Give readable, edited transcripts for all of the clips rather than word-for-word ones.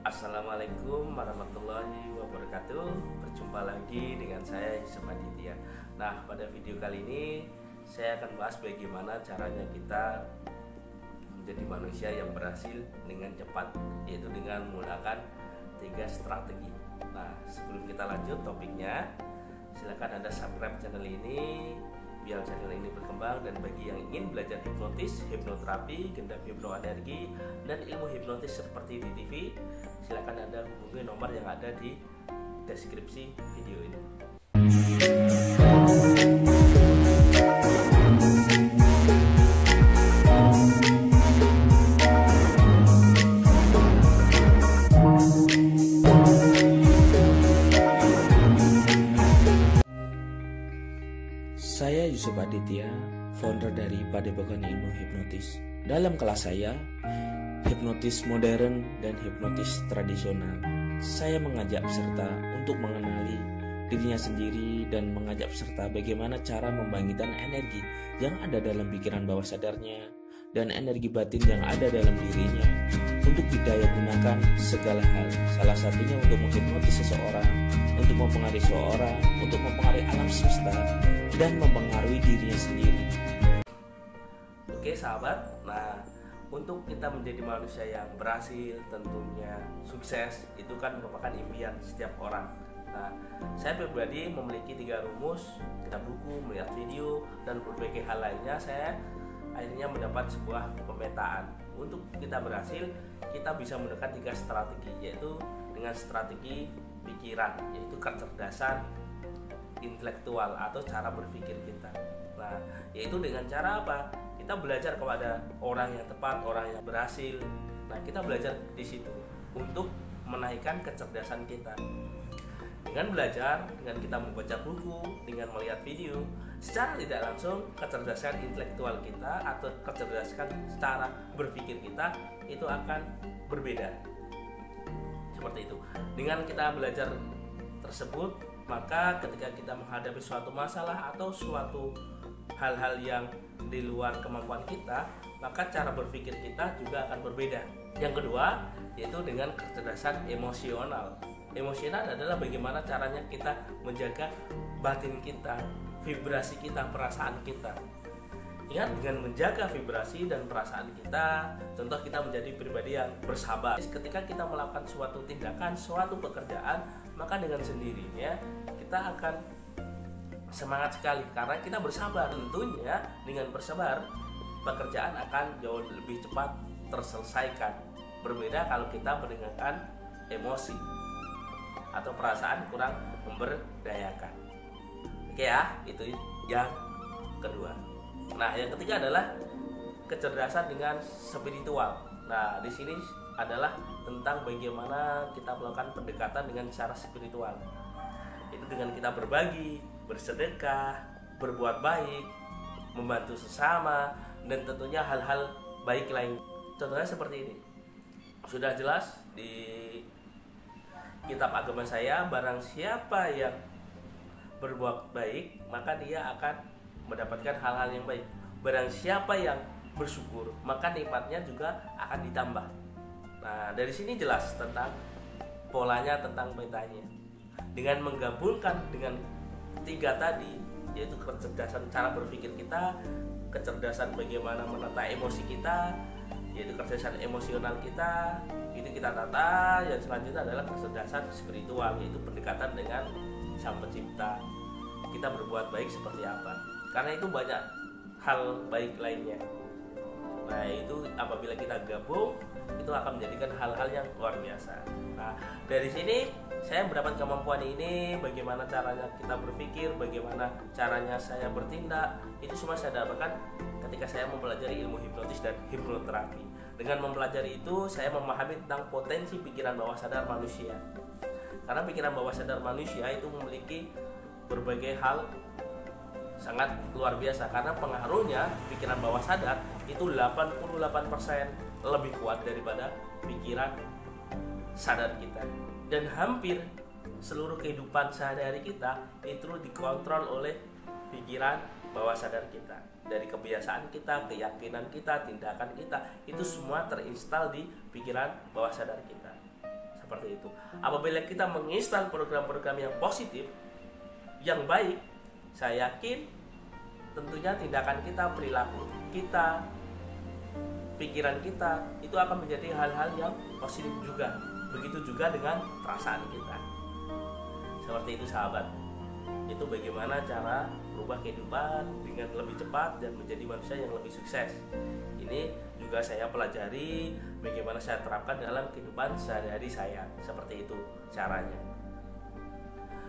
Assalamualaikum warahmatullahi wabarakatuh. Berjumpa lagi dengan saya Yusuf Aditya. Nah, pada video kali ini saya akan bahas bagaimana caranya kita menjadi manusia yang berhasil dengan cepat, yaitu dengan menggunakan 3 strategi. Nah, sebelum kita lanjut topiknya, silakan Anda subscribe channel ini biar channel ini berkembang, dan bagi yang ingin belajar hipnotis, hipnoterapi, gendam hipnoenergi, dan ilmu hipnotis seperti di TV, silakan Anda hubungi nomor yang ada di deskripsi video ini. Saya Yusuf Aditya, founder dari Padepokan Ilmu Hipnotis. Dalam kelas saya, hipnotis modern dan hipnotis tradisional, saya mengajak peserta untuk mengenali dirinya sendiri dan mengajak peserta bagaimana cara membangkitkan energi yang ada dalam pikiran bawah sadarnya dan energi batin yang ada dalam dirinya untuk didaya gunakan segala hal. Salah satunya untuk menghipnotis seseorang, untuk mempengaruhi seseorang, untuk mempengaruhi alam semesta, dan mempengaruhi dirinya sendiri. Oke sahabat, nah untuk kita menjadi manusia yang berhasil, tentunya sukses, itu kan merupakan impian setiap orang. Nah, saya pribadi memiliki 3 rumus, kitab buku, melihat video, dan berbagai hal lainnya. Saya akhirnya mendapat sebuah pemetaan. Untuk kita berhasil, kita bisa menggunakan 3 strategi, yaitu dengan strategi pikiran, yaitu kecerdasan intelektual atau cara berpikir kita. Nah, yaitu dengan cara apa? Kita belajar kepada orang yang tepat, orang yang berhasil. Nah, kita belajar di situ untuk menaikkan kecerdasan kita. Dengan belajar, dengan kita membaca buku, dengan melihat video, secara tidak langsung kecerdasan intelektual kita atau kecerdasan cara berpikir kita itu akan berbeda. Seperti itu. Dengan kita belajar tersebut, maka ketika kita menghadapi suatu masalah atau suatu hal-hal yang di luar kemampuan kita, maka cara berpikir kita juga akan berbeda. Yang kedua, yaitu dengan kecerdasan emosional. Emosional adalah bagaimana caranya kita menjaga batin kita, vibrasi kita, perasaan kita. Ingat, dengan menjaga vibrasi dan perasaan kita, contoh kita menjadi pribadi yang bersabar. Ketika kita melakukan suatu tindakan, suatu pekerjaan, maka dengan sendirinya kita akan semangat sekali karena kita bersabar. Tentunya dengan bersabar, pekerjaan akan jauh lebih cepat terselesaikan. Berbeda kalau kita mendengarkan emosi atau perasaan kurang memberdayakan. Oke ya, itu yang kedua. Nah, yang ketiga adalah kecerdasan dengan spiritual. Nah, di sini adalah tentang bagaimana kita melakukan pendekatan dengan cara spiritual. Itu dengan kita berbagi, bersedekah, berbuat baik, membantu sesama, dan tentunya hal-hal baik lain. Contohnya seperti ini. Sudah jelas di kitab agama saya, barang siapa yang berbuat baik, maka dia akan mendapatkan hal-hal yang baik. Barang siapa yang bersyukur, maka nikmatnya juga akan ditambah. Nah, dari sini jelas tentang polanya, tentang petanya. Dengan menggabungkan dengan 3 tadi, yaitu kecerdasan cara berpikir kita, kecerdasan bagaimana menata emosi kita, yaitu kecerdasan emosional kita, itu kita tata. Yang selanjutnya adalah kecerdasan spiritual, yaitu pendekatan dengan Sang Pencipta. Kita berbuat baik seperti apa? Karena itu banyak hal baik lainnya. Nah, itu apabila kita gabung, itu akan menjadikan hal-hal yang luar biasa. Nah, dari sini saya mendapat kemampuan ini, bagaimana caranya kita berpikir, bagaimana caranya saya bertindak, itu semua saya dapatkan ketika saya mempelajari ilmu hipnotis dan hipnoterapi. Dengan mempelajari itu, saya memahami tentang potensi pikiran bawah sadar manusia. Karena pikiran bawah sadar manusia itu memiliki berbagai hal sangat luar biasa, karena pengaruhnya pikiran bawah sadar itu 88% lebih kuat daripada pikiran sadar kita, dan hampir seluruh kehidupan sehari-hari kita itu dikontrol oleh pikiran bawah sadar kita. Dari kebiasaan kita, keyakinan kita, tindakan kita, itu semua terinstal di pikiran bawah sadar kita. seperti itu. Apabila kita menginstal program-program yang positif, yang baik, saya yakin tentunya tindakan kita, perilaku kita, pikiran kita itu akan menjadi hal-hal yang positif juga. Begitu juga dengan perasaan kita. Seperti itu sahabat. Itu bagaimana cara berubah kehidupan dengan lebih cepat dan menjadi manusia yang lebih sukses. Ini juga saya pelajari bagaimana saya terapkan dalam kehidupan sehari-hari saya. Seperti itu caranya.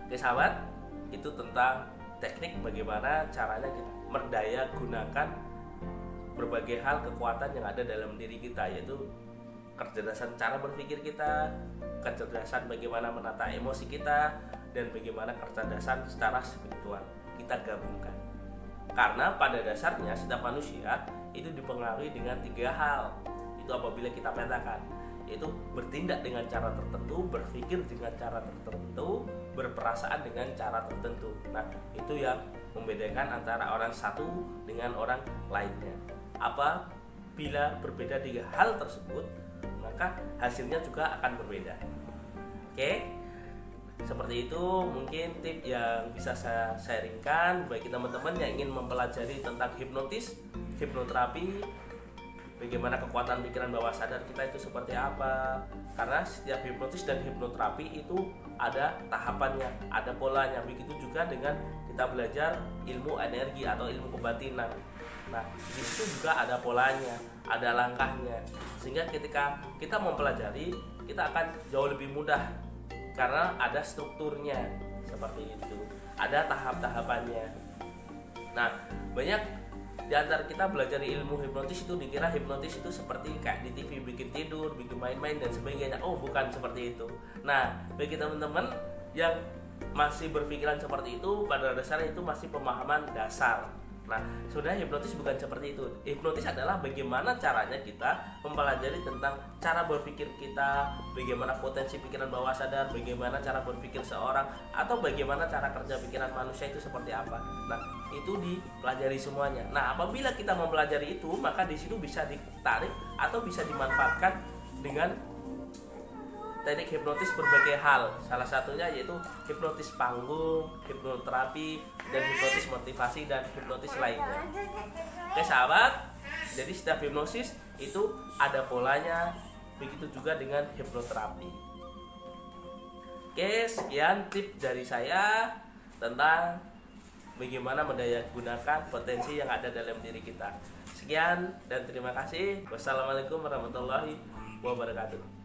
Oke sahabat, itu tentang teknik bagaimana caranya kita merdaya gunakan berbagai hal kekuatan yang ada dalam diri kita, yaitu kecerdasan cara berpikir kita, kecerdasan bagaimana menata emosi kita, dan bagaimana kecerdasan secara spiritual kita gabungkan. Karena pada dasarnya setiap manusia itu dipengaruhi dengan 3 hal. Itu apabila kita petakan, yaitu bertindak dengan cara tertentu, berpikir dengan cara tertentu, berperasaan dengan cara tertentu. Nah, itu yang membedakan antara orang satu dengan orang lainnya. Apabila berbeda 3 hal tersebut, maka hasilnya juga akan berbeda. Oke, seperti itu mungkin tip yang bisa saya sharingkan bagi teman-teman yang ingin mempelajari tentang hipnotis, hipnoterapi, bagaimana kekuatan pikiran bawah sadar kita itu seperti apa. Karena setiap hipnotis dan hipnoterapi itu ada tahapannya, ada polanya. Begitu juga dengan kita belajar ilmu energi atau ilmu kebatinan. Nah, di situ juga ada polanya, ada langkahnya. Sehingga ketika kita mempelajari, kita akan jauh lebih mudah karena ada strukturnya seperti itu, ada tahap-tahapannya. Nah, banyak di antara kita belajar ilmu hipnotis itu dikira hipnotis itu seperti kayak di TV bikin tidur, bikin main-main dan sebagainya. Oh, bukan seperti itu. Nah, bagi teman-teman yang masih berpikiran seperti itu, pada dasarnya itu masih pemahaman dasar. Nah, sebenarnya hipnotis bukan seperti itu. Hipnotis adalah bagaimana caranya kita mempelajari tentang cara berpikir kita, bagaimana potensi pikiran bawah sadar, bagaimana cara berpikir seorang, atau bagaimana cara kerja pikiran manusia itu seperti apa. Nah, itu dipelajari semuanya. Nah, apabila kita mempelajari itu, maka di situ bisa ditarik atau bisa dimanfaatkan dengan teknik hipnotis berbagai hal. Salah satunya yaitu hipnotis panggung, hipnoterapi, dan hipnotis motivasi dan hipnotis lainnya. Oke sahabat, jadi setiap hipnosis itu ada polanya, begitu juga dengan hipnoterapi. Oke, sekian tip dari saya tentang bagaimana mendaya gunakan potensi yang ada dalam diri kita. Sekian dan terima kasih. Wassalamualaikum warahmatullahi wabarakatuh.